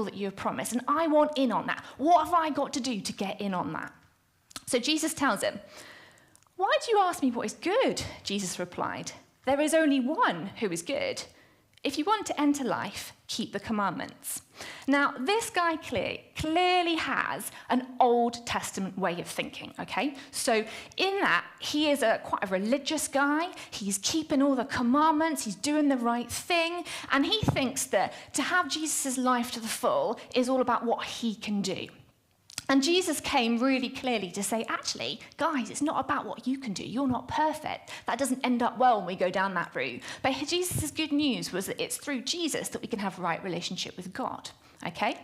that you have promised, and I want in on that. What have I got to do to get in on that? So Jesus tells him, why do you ask me what is good? Jesus replied, there is only one who is good. If you want to enter life, keep the commandments. Now, this guy clearly has an Old Testament way of thinking, okay? So in that, he is quite a religious guy. He's keeping all the commandments. He's doing the right thing. And he thinks that to have Jesus' life to the full is all about what he can do. And Jesus came really clearly to say, actually, guys, it's not about what you can do. You're not perfect. That doesn't end up well when we go down that route. But Jesus' good news was that it's through Jesus that we can have a right relationship with God, okay?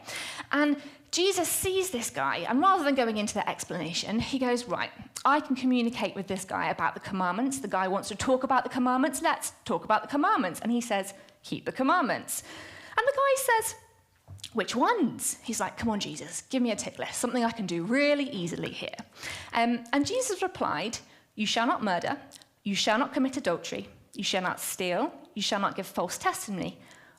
And Jesus sees this guy, and rather than going into the explanation, he goes, right, I can communicate with this guy about the commandments. The guy wants to talk about the commandments. Let's talk about the commandments. And he says, keep the commandments. And the guy says, which ones? He's like, come on, Jesus, give me a tick list, something I can do really easily here. And Jesus replied, you shall not murder, you shall not commit adultery, you shall not steal, you shall not give false testimony,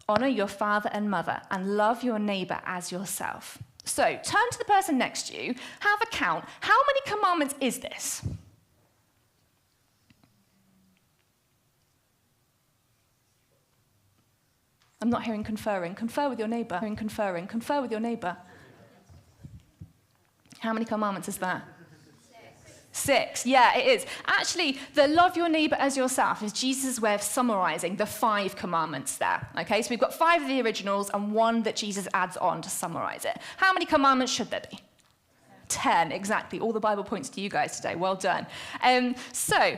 honor your father and mother, and love your neighbor as yourself. So turn to the person next to you, have a count. How many commandments is this? I'm not hearing conferring. Confer with your neighbor. Hearing conferring. Confer with your neighbor. How many commandments is that? 6. Yeah, it is. Actually, the love your neighbor as yourself is Jesus' way of summarizing the 5 commandments there. Okay, so we've got 5 of the originals and 1 that Jesus adds on to summarize it. How many commandments should there be? 10, exactly. All the Bible points to you guys today. Well done. So,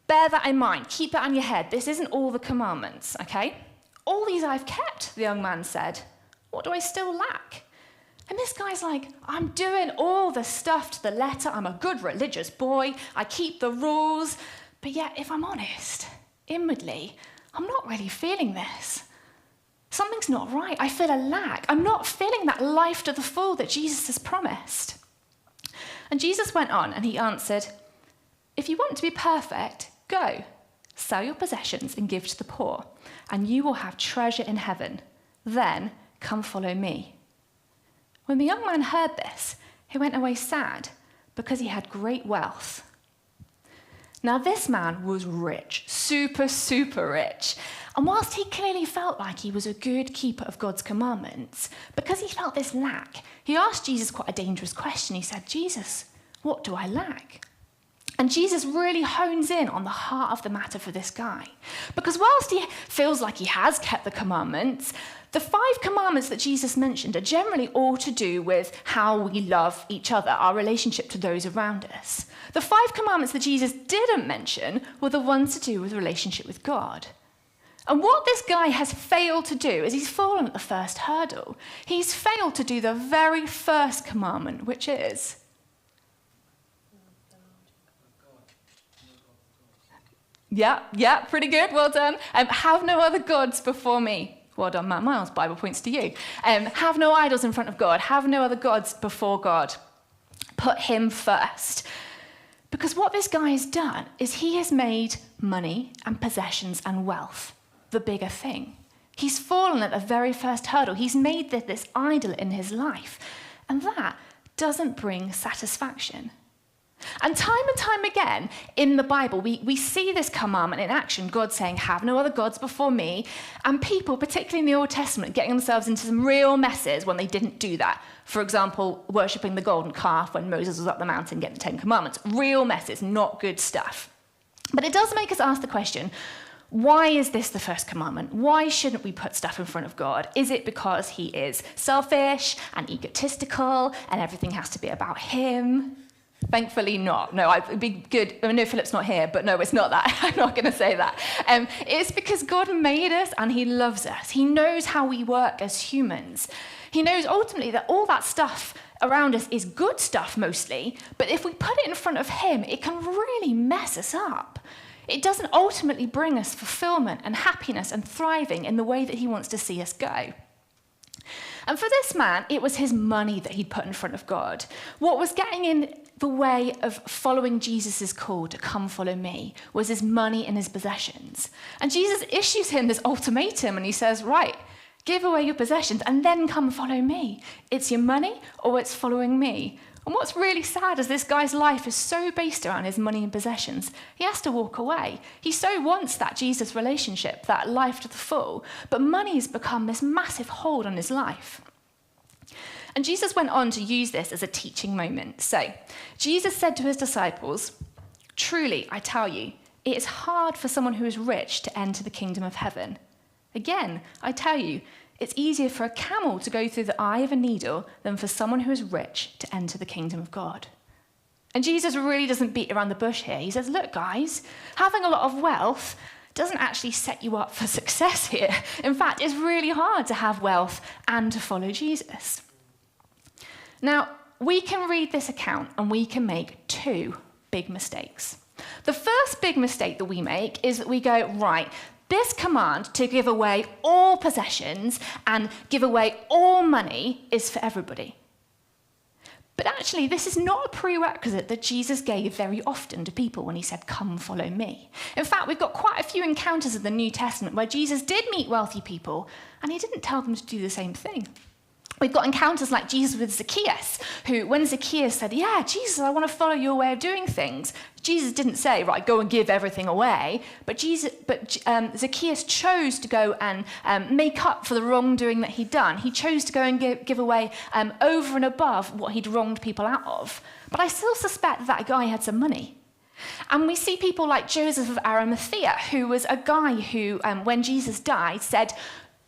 bear that in mind. Keep that on your head. This isn't all the commandments, okay? All these I've kept, the young man said. What do I still lack? And this guy's like, I'm doing all the stuff to the letter. I'm a good religious boy. I keep the rules. But yet, if I'm honest, inwardly, I'm not really feeling this. Something's not right. I feel a lack. I'm not feeling that life to the full that Jesus has promised. And Jesus went on and he answered, if you want to be perfect, go. Sell your possessions and give to the poor, and you will have treasure in heaven. Then come follow me. When the young man heard this, he went away sad because he had great wealth. Now this man was rich, super, super rich. And whilst he clearly felt like he was a good keeper of God's commandments, because he felt this lack, he asked Jesus quite a dangerous question. He said, Jesus, what do I lack? And Jesus really hones in on the heart of the matter for this guy. Because whilst he feels like he has kept the commandments, the 5 commandments that Jesus mentioned are generally all to do with how we love each other, our relationship to those around us. The 5 commandments that Jesus didn't mention were the ones to do with relationship with God. And what this guy has failed to do is he's fallen at the first hurdle. He's failed to do the very first commandment, which is... Yeah, pretty good. Well done. Have no other gods before me. Well done, Matt Miles. Bible points to you. Have no idols in front of God. Have no other gods before God. Put him first. Because what this guy has done is he has made money and possessions and wealth the bigger thing. He's fallen at the very first hurdle. He's made this idol in his life. And that doesn't bring satisfaction. And time again in the Bible, we see this commandment in action, God saying, have no other gods before me, and people, particularly in the Old Testament, getting themselves into some real messes when they didn't do that. For example, worshipping the golden calf when Moses was up the mountain getting the 10 Commandments. Real messes, not good stuff. But it does make us ask the question, why is this the first commandment? Why shouldn't we put stuff in front of God? Is it because he is selfish and egotistical and everything has to be about him? Thankfully not. No, it'd be good. I know Philip's not here, but no, it's not that. I'm not going to say that. It's because God made us and he loves us. He knows how we work as humans. He knows ultimately that all that stuff around us is good stuff mostly, but if we put it in front of him, it can really mess us up. It doesn't ultimately bring us fulfillment and happiness and thriving in the way that he wants to see us go. And for this man, it was his money that he'd put in front of God. What was getting in the way of following Jesus' call to come follow me was his money and his possessions. And Jesus issues him this ultimatum and he says, right, Give away your possessions and then come follow me. It's your money or it's following me. And what's really sad is this guy's life is so based around his money and possessions, he has to walk away. He so wants that Jesus relationship, that life to the full, but money has become this massive hold on his life. And Jesus went on to use this as a teaching moment. So Jesus said to his disciples, "Truly, I tell you, it is hard for someone who is rich to enter the kingdom of heaven. Again, I tell you, it's easier for a camel to go through the eye of a needle than for someone who is rich to enter the kingdom of God." And Jesus really doesn't beat around the bush here. He says, look, guys, having a lot of wealth doesn't actually set you up for success here. In fact, it's really hard to have wealth and to follow Jesus. Now, we can read this account and we can make two big mistakes. The first big mistake that we make is that we go, right, this command to give away all possessions and give away all money is for everybody. But actually, this is not a prerequisite that Jesus gave very often to people when he said, "Come, follow me." In fact, we've got quite a few encounters in the New Testament where Jesus did meet wealthy people, and he didn't tell them to do the same thing. We've got encounters like Jesus with Zacchaeus, who, when Zacchaeus said, "Yeah, Jesus, I want to follow your way of doing things," Jesus didn't say, "Right, go and give everything away." But Zacchaeus chose to go and make up for the wrongdoing that he'd done. He chose to go and give away over and above what he'd wronged people out of. But I still suspect that guy had some money. And we see people like Joseph of Arimathea, who was a guy who, when Jesus died, said,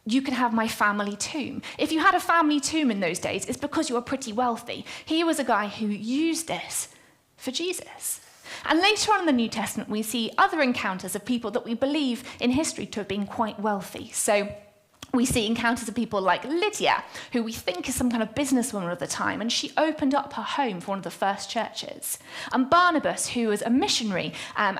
"You can have my family tomb." If you had a family tomb in those days, it's because you were pretty wealthy. He was a guy who used this for Jesus. And later on in the New Testament, we see other encounters of people that we believe in history to have been quite wealthy. So we see encounters of people like Lydia, who we think is some kind of businesswoman of the time, and she opened up her home for one of the first churches. And Barnabas, who was a missionary, and